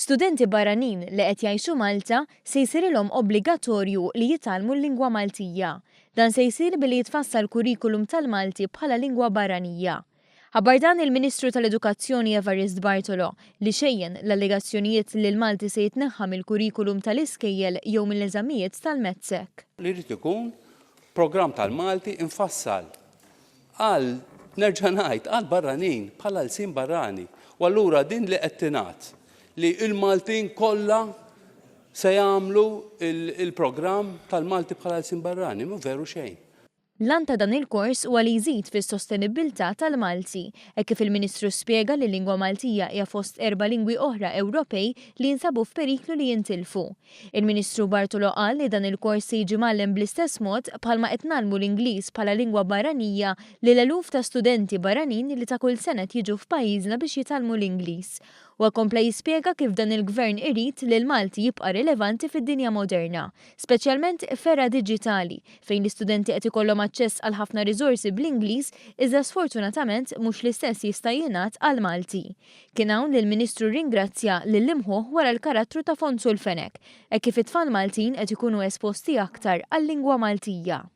Studenti barranin li qed jgħixu Malta se jsirilhom obbligatorju li jitgħallmu l-lingwa Maltija. Dan se jsir billi jitfassal kurrikulum tal-Malti bħala lingwa barranija. Ħabbar dan il-Ministru tal-Edukazzjoni Evarist Bartolo li xejjen l-allegazzjonijiet li l-Malti se jitneħħa mill-kurrikulum tal-iskejjel jew mill-eżamijiet tal-Metzek. Li jrid ikun programm tal-Malti infassal għal nerġa' ngħid għal barranin bħala l-sin barrani. U allura din li qed tingħad li l-Maltin kollha se jagħmlu il-programm tal-Malti bħala l-sin barrani, mhu veru xejn. Lan ta' dan il-kors huwa li jżid fis-sostenibilità tal-Malti, hekk kif il-Ministru spjega li l-lingwa Maltija hija fost 4 lingwi oħra Ewropej li jinsabu f'periklu li jintilfu. Il-Ministru Bartolo qal li dan il-kors se jiġi mgħallem bl-istess mod bħalma qed nagħllmu l-Ingliż bħala lingwa barranija lil eluf ta' studenti barranin li ta' kull sena jiġu f'pajjiżna biex jitgħallmu l-Ingliż. U kompla jispjega kif dan il-gvern irid li l-Malti jibqa' rilevanti fid-dinja moderna, speċjalment f'era diġitali fejn l-istudenti qed ikollhom aċċess għal ħafna riżorsi bl-Ingliż iżda sfortunatament mhux l-istess jista' jingħad għal Malti. Kien hawn li l-Ministru ringrazzja lill-imħuh wara l-karattru ta' Fonzu l-Fenek, hekk kif it-tfal Maltin qed ikunu esposti aktar għal-lingwa Maltija.